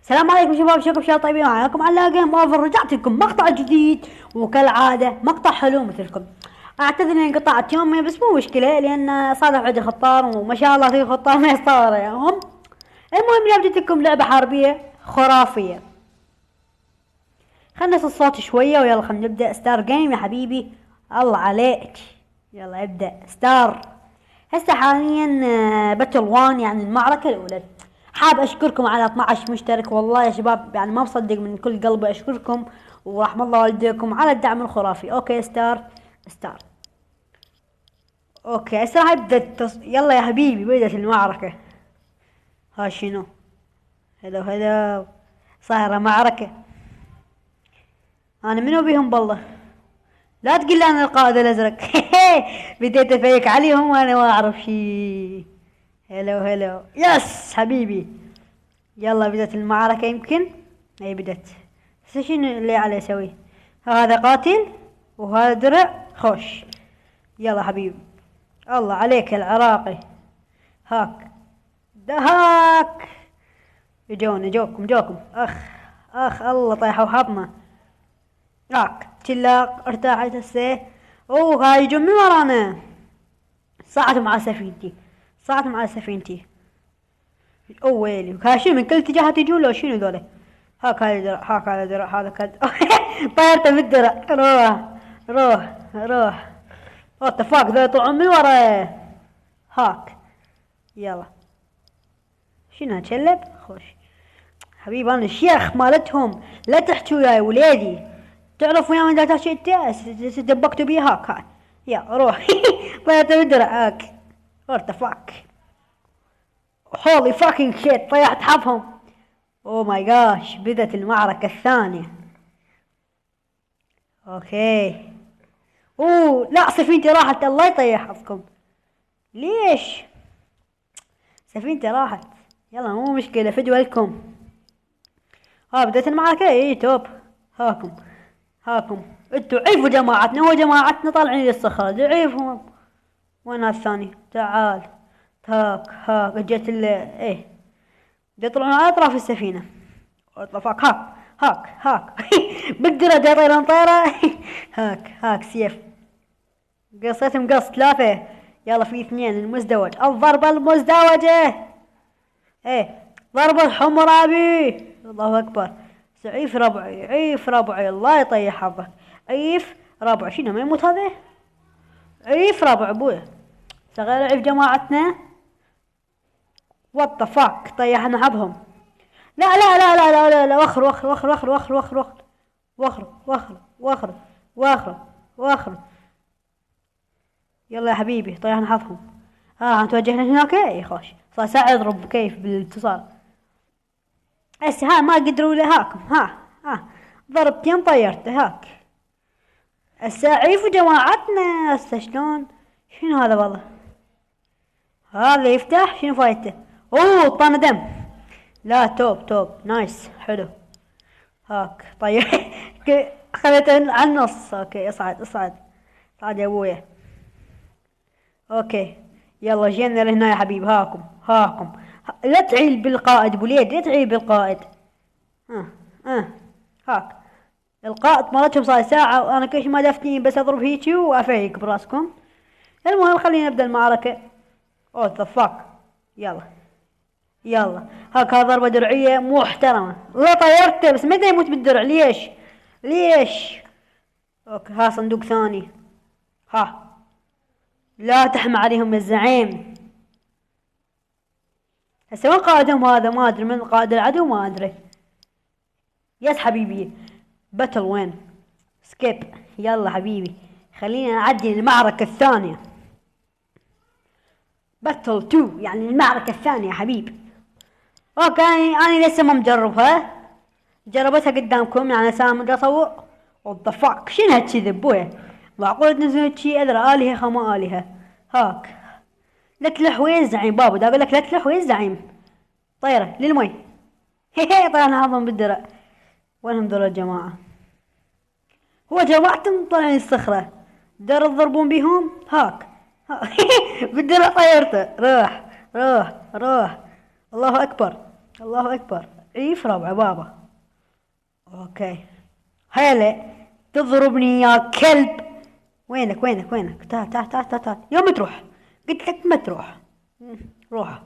السلام عليكم شباب، شكرا شباب طيبين. معاكم على جيم اوفر. رجعت لكم مقطع جديد وكالعادة مقطع حلو مثلكم. اعتذر اني انقطعت يومين بس مو مشكلة، لان صادف عندي خطار وما شاء الله في خطار ما يسطر يوم. المهم جبت لكم لعبة حربية خرافية. خلنا نص الصوت شوية ويلا خلنا نبدأ ستار جيم يا حبيبي. الله عليك، يلا ابدأ ستار. هسه حاليا باتل 1 يعني المعركة الأولى. حاب أشكركم على 12 مشترك، والله يا شباب يعني ما بصدق، من كل قلبي أشكركم ورحم الله والديكم على الدعم الخرافي. أوكي ستار ستار. أوكي هسه راح يبدأ يلا يا حبيبي بدأت المعركة. ها شنو؟ هلو هلو، صايرة معركة. أنا منو بيهم بالله؟ لا تقول لي أنا القائد الأزرق. بديت أفيك عليهم وأنا ما أعرف شي. هلو هلو يس حبيبي. يلا بدت المعركة يمكن. اي بدت. بس شنو اللي عليه اسوي؟ هذا قاتل وهذا درع خوش. يلا حبيبي. الله عليك العراقي. هاك دهاك. جوكم اخ. اخ الله طيحوا حظنا. هاك تلاق ارتاحت هسه. اوه هاي يجون من ورانا. صعدوا مع سفينتي. اوه ويلي هاشم من كل اتجاهات يجون لو شنو ذولا. هاك هذا درع هذا كذا. طيرته بالدرع. روح وات فاك ذا يطلعون من ورا. هاك يلا. شنو هتشلب خوش حبيبي. انا الشيخ مالتهم، لا تحكوا يا وليدي. تعرفوا يا من لا تحكي انت دبكتوا بيه. هاك يا روح. طيرته بالدرع. هاك وات فاك. هولي فاكينج شيت، طيحت حظهم. اوه ماي جاش. بدت المعركة الثانية. اوكي. اوه لا سفينتي راحت، الله يطيح حظكم. ليش سفينتي راحت؟ يلا مو مشكلة فدوى لكم. بدت المعركة. اي توب. هاكم انتو عيفوا جماعتنا، هو جماعتنا طالعين للصخرة عيفهم. وين الثاني؟ تعال. هاك جت ايه يطلعون على اطراف السفينة. اطلفاك. هاك. بالدرة يطيرون طيرة. هاك سيف. قصيتهم قص 3. يلا في 2 المزدوج. الضربة المزدوجة. ايه ضربة حمرابي. الله اكبر. عيف ربعي الله يطيح حظك. عيف ربع. شنو ما يموت هذا؟ عيف ربع ابويا. صغير عيف جماعتنا. وات فاك طيحنا حظهم. لا واخر. يلا يا حبيبي طيحنا حظهم. توجهنا هناك. اي خوش صار ساعة يضرب كيف بالاتصال. هسه ما قدروا له. هاكم ضربتين طيرته. هاك هسه عيفوا جماعتنا. هسه شلون؟ شنو هذا والله؟ هذا يفتح شنو فايته؟ اوه طانا دم. لا توب نايس حلو. هاك طيب. خليته على النص. اوكي اصعد يا ابويا. اوكي يلا جينا لهنا يا حبيب. هاكم لا تعيل بالقائد بوليد، لا تعيل بالقائد. هاك القائد مالتهم صار ساعة وانا كل ما دفتني بس اضرب هيجي وافيك براسكم. المهم خلينا نبدا المعركة. اوه ذا فاك. يلا هاك ضربة درعية محترمة. لا طيرته بس متى يموت بالدرع؟ ليش؟ اوكي صندوق ثاني. لا تحمى عليهم يا الزعيم. هسه وين قائدهم هذا؟ ما ادري من قائد العدو، ما ادري. يس حبيبي باتل وين سكيب. يلا حبيبي خلينا نعدي المعركة الثانية. باتل 2 يعني المعركة الثانية يا حبيبي. اوكي انا لسه ما مجربها. جربتها قدامكم يعني سامج اصور. والضفاك شنو هالشي ابويا؟ معقول تنزلون شي ادري الهه خما الهه. هاك لا تلح وين الزعيم بابا؟ دا اقول لك لا تلح وين الزعيم. طيره للمي. طيرنا حظهم بالدرع. وينهم ذول الجماعة؟ هو جماعتهم طالعين الصخرة. دار تضربون بيهم. هاك بالدرع طيرته. روح. الله اكبر. في ربع بابا. اوكي هلا تضربني يا كلب. وينك تعال يوم تروح. قلت لك ما تروح. روح.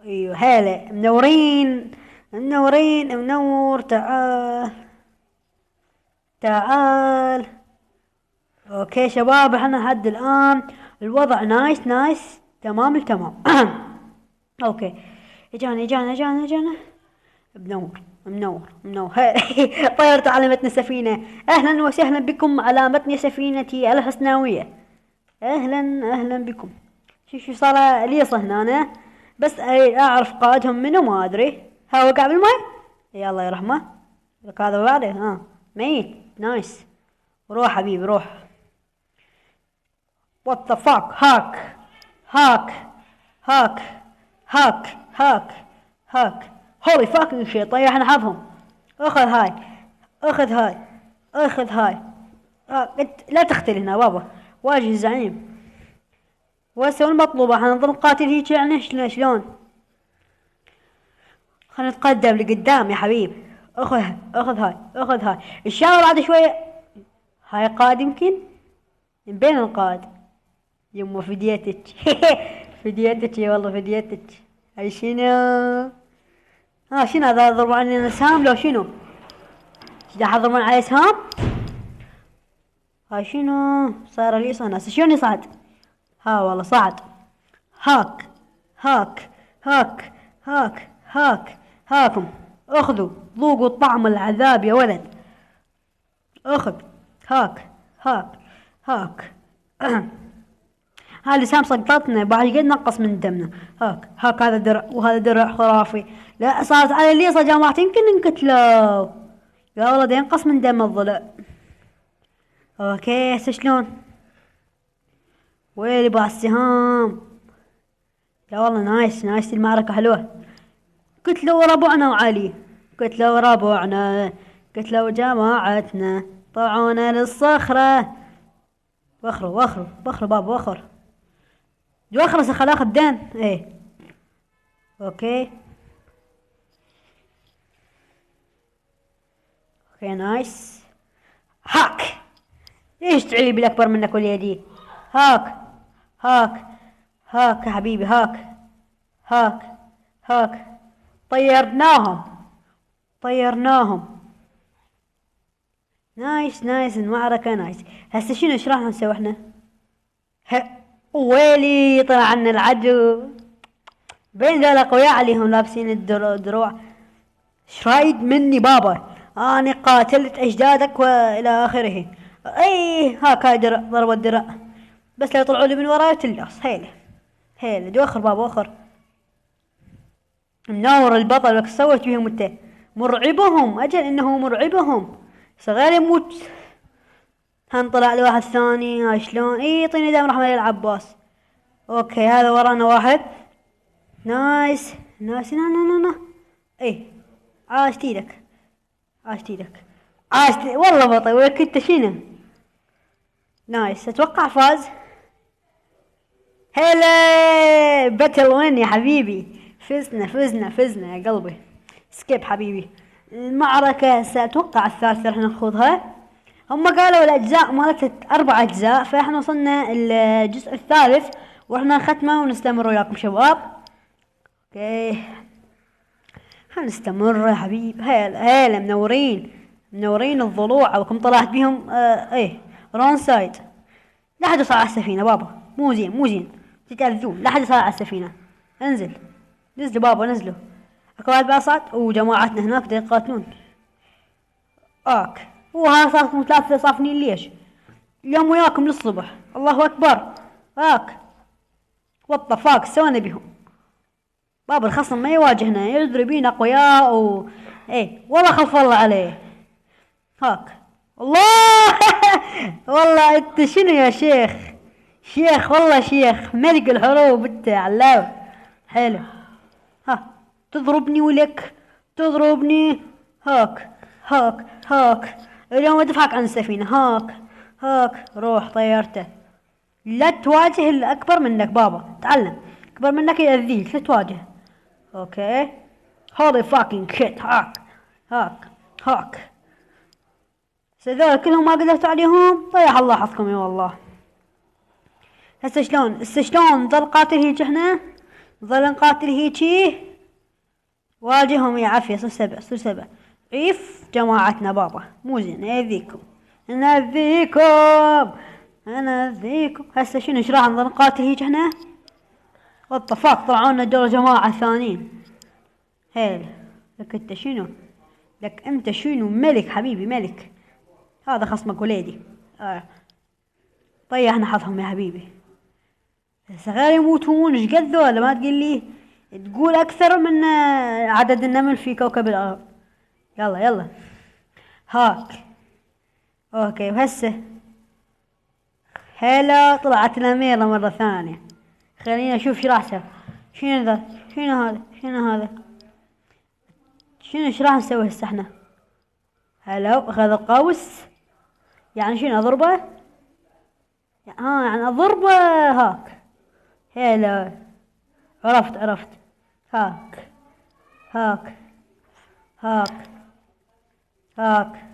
ايوه هلا منور تعال. تعال. اوكي شباب احنا لحد الان الوضع نايس تمام التمام. اوكي اجانا منور. طيرت على متن السفينة. اهلا وسهلا بكم على متن سفينتي الحسناوية. اهلا بكم. شو صار لي هنا؟ بس اريد اعرف قائدهم منو ما ادري. ها وقع بالماء. يلا يرحمه. لك هذا بعده ميت. نايس. روح حبيبي روح. وات ذا فاك. هاك هولي فاكينج شيت. طيحنا حظهم. اخذ هاي. لا تختل هنا بابا. واجه الزعيم. واسوي المطلوب احنا نظل نقاتل هيك يعني شلون؟ خلينا نتقدم لقدام يا حبيبي. اخذ هاي ان شاء الله بعد شوية. هاي قائد يمكن من بين القائد. يمه فديتك. فديتك والله فديتك. هاي شنو؟ شنو هذا ضرب عني سهام لو شنو؟ راح يضربون علي سهام؟ هاي شنو؟ صار لي ناس شلون يصعد؟ والله صعد. هاكم اخذوا ذوقوا طعم العذاب يا ولد. اخذ. هاك هاي لسان سقطتنا بعد قد نقص من دمنا. هاك هذا درع وهذا درع خرافي. لا صارت على الليصة جماعة يمكن نقتلوا. يا ولد ينقص من دم الضلع. اوكي هسه شلون؟ ويلي باع السهام. يا والله نايس المعركة حلوة. قتلوا ربعنا وعلي. قتلوا جماعتنا. طلعونا للصخرة. وخروا بابا وخر. خل اخذ دين. اوكي نايس. هاك. ايش تعيب الاكبر منك واليدي؟ هاك يا حبيبي هاك. طيرناهم. نايس المعركة نايس. هسه شنو ايش راح نسوي احنا؟ ويلي طلع عنا العدو. بين ذولا اقوياء عليهم لابسين الدروع. ايش رايد مني بابا؟ اني قاتلت اجدادك والى اخره. هاك هاي درع ضرب الدرع. بس لا يطلعوا لي من وراي تلص. هيله دوخر بابا وخر. منور البطل. وش سويت بهم انت؟ مرعبهم. اجل انه مرعبهم. صغير يموت. هنطلع لواحد ثاني. هاي شلون؟ يعطيني دم رحمة العباس. اوكي هذا ورانا واحد. نايس. نا عاشت ايدك. والله بطل. وياك انت شنو؟ نايس. اتوقع فاز. هلا باتل وين يا حبيبي؟ فزنا يا قلبي. سكيب حبيبي. المعركة سأتوقع الثالثة راح نخوضها. هم قالوا الأجزاء مالت 4 أجزاء. فإحنا وصلنا الجزء الثالث وإحنا ختمه ونستمر وياكم شباب. اوكي هنستمر يا حبيب. هلا منورين الضلوع. وكم طلعت بيهم رون سايد. لا حد يصعد على السفينة بابا. مو زين تتأذون. لا حد يصعد على السفينة. نزلوا بابا نزلوا. اكو واحد باصعد وجماعتنا هناك يقاتلون. وها صارتكم 3 صافنين ليش؟ اليوم وياكم للصبح. الله اكبر. وات فاك سوينا بهم؟ بابا الخصم ما يواجهنا. يدري بينا اقوياء والله خف الله عليه. الله. والله انت شنو يا شيخ والله شيخ ملك الحروب انت علاوي. حلو. تضربني ولك تضربني. هاك اليوم ادفعك عن السفينة. هاك روح طيرته. لا تواجه الأكبر منك بابا. تعلم. أكبر منك يأذيك. لا تواجه. اوكي holy fucking shit. هاك هذول كلهم ما قدرت عليهم، طيح الله حظكم يا والله. هسه شلون نظل قاتل هيك، احنا نظل نقاتل هيجي واجههم يا عافية. صر سبع عيف جماعتنا بابا، مو زين. نأذيكم. هسه شنو ايش راح نظل نقاتل هيك احنا؟ والطفاق طلعونا دور جماعة ثانيين. هيل لك انت شنو ملك حبيبي، ملك. هذا خصمك وليدي. طيحنا حظهم يا حبيبي. صغار يموتون ايش قد ذولا، ما تقول لي تقول اكثر من عدد النمل في كوكب الارض. يلا هاك. اوكي وهسه هلا طلعت الاميرة مرة ثانية. خلينا نشوف شو راح اسوي. شنو هذا ايش راح نسوي هسه احنا؟ هلا اخذ القوس، يعني شنو اضربه؟ يعني اضربه. هاك هلا عرفت. هاك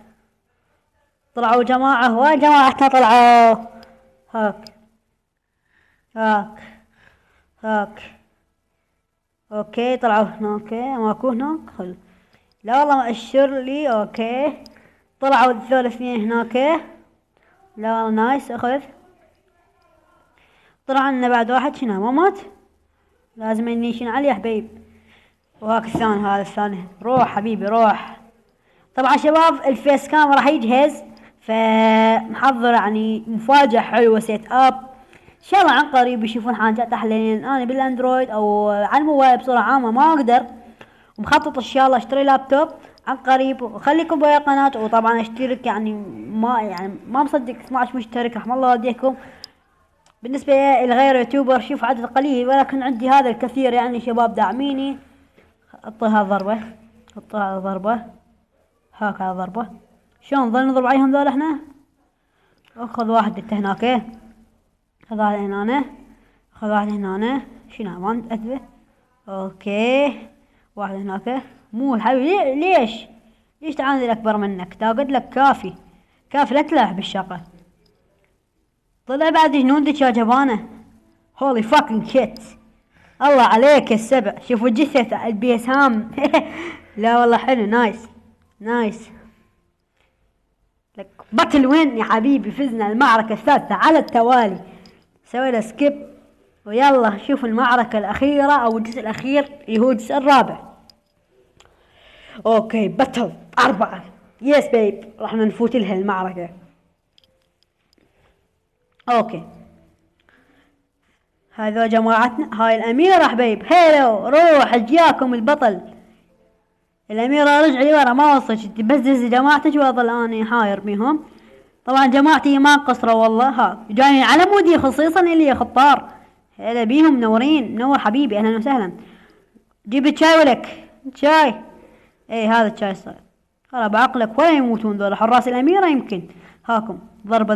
طلعوا جماعة، وجماعتنا طلعوا. هاك اوكي طلعوا هناك. ماكو هناك خل. لا والله ما اشر لي. اوكي طلعوا الثلاث اثنين هناك. لا نايس اخذ. طلع لنا بعد واحد شنو ما مات، لازم نيشن عليه يا حبيب. وهاك الثاني، هذا الثاني. روح حبيبي روح. طبعا شباب الفيس كام راح يجهز، فمحضر يعني مفاجأة حلوة سيت اب. ان شاء الله عن قريب يشوفون حاجات احلى. انا بالاندرويد او على الموبايل بصورة عامة ما اقدر، ومخطط ان شاء الله اشتري لابتوب عن قريب. وخليكم ويا القناة، وطبعا اشترك يعني ما مصدق 12 مشترك، رحم الله والديكم. بالنسبة لغير يوتيوبر شوف عدد قليل، ولكن عندي هذا الكثير يعني شباب داعميني. حطها ضربة. هكذا ضربة. شلون نظل نضرب عليهم ذول احنا؟ اخذ واحد انت هناك، خذ واحد هنا، خذ واحد هنا. شنو ما نتأذى. اوكي واحد هناك. مو حبيبي ليش تعاند الاكبر منك؟ تا قلت لك كافي لا تلاح بالشقة. طلع بعد جنودك يا جبانة. هولي فاكينج شيت. الله عليك السبع. شوفوا جثة البيسام. لا والله حلو. نايس لك بطل. وين يا حبيبي؟ فزنا المعركة الثالثة على التوالي. سوينا سكيب ويلا شوف المعركة الأخيرة أو الجزء الأخير اللي هو الجزء الرابع. اوكي بطل 4. يس بيب راح نفوت لها المعركة. اوكي هذا جماعتنا. هاي الأميرة حبيب. هيلو روح اجياكم البطل. الأميرة رجع لي ورا ما وصلت، بس جماعتك واظل اني حاير بيهم. طبعا جماعتي ما قصروا والله. جايين على مودي خصيصا اللي خطار. هلا بيهم منورين. منور حبيبي اهلا وسهلا. جيب الشاي ولك شاي. ايه هذا الشاي صار. خلاص بعقلك ولا يموتون ذولا حراس الأميرة. يمكن هاكم ضربة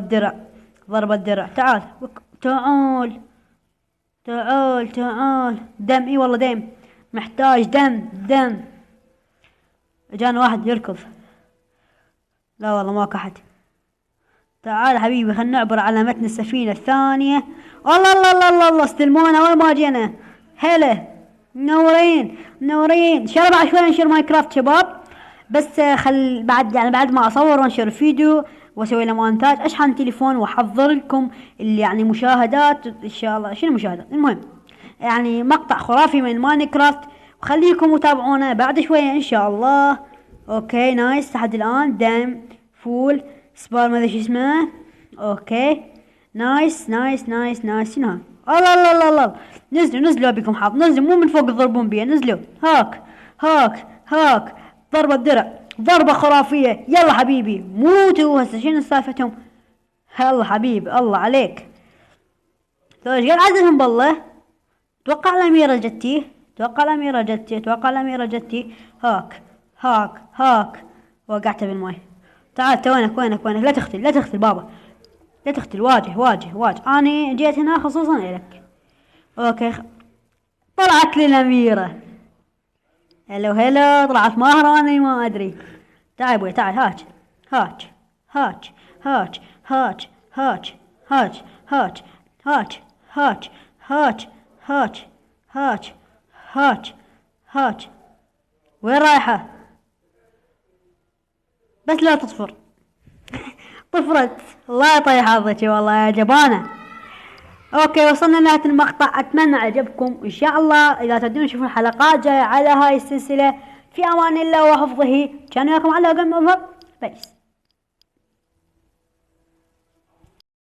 درع. تعال. دم. اي والله دم. محتاج دم. جانا واحد يركض. لا والله ماكو احد. تعال حبيبي خلنا نعبر على متن السفينة الثانية. الله استلمونا وين ما جينا. هلا منورين. شرب بعد شوي نشر ماينكرافت شباب، بس خل بعد ما اصور وانشر فيديو واسوي له مونتاج اشحن تليفون واحضر لكم اللي يعني مشاهدات ان شاء الله. شنو مشاهدات؟ المهم يعني مقطع خرافي من ماينكرافت، وخليكم متابعونا بعد شوية ان شاء الله. اوكي نايس. لحد الان دم فول سبار ما ادري شو اسمه. اوكي نايس. شنو الله نزلوا ابيكم حظ. نزلوا مو من فوق تضربون بيه. نزلوا. هاك ضربة درع. ضربة خرافية. يلا حبيبي موتوا هسه. شنو سالفتهم؟ يلا حبيبي الله عليك. ايش قال عددهم بالله؟ توقع الأميرة جتي. هاك وقعت بالماي. تعال وينك لا تختل بابا. لا تختل. واجه. اني جيت هنا خصوصا لك. اوكي طلعت لي الأميرة. هلو هلو، طلعت ماهرة أنا ما أدري. تعال أبوي تعال، هاج هاج هاج هاج هاج هاج هاج هاج هاج هاج هاج هاج هاج هاج هاج. وين رايحة؟ بس لا تصفر. طفرت. الله يطيح حظك والله يا جبانة. اوكي، وصلنا لنهاية المقطع، اتمنى عجبكم. ان شاء الله اذا تبون تشوفون حلقات جاية على هاي السلسلة، في امان الله وحفظه. كان وياكم على قلب بيس.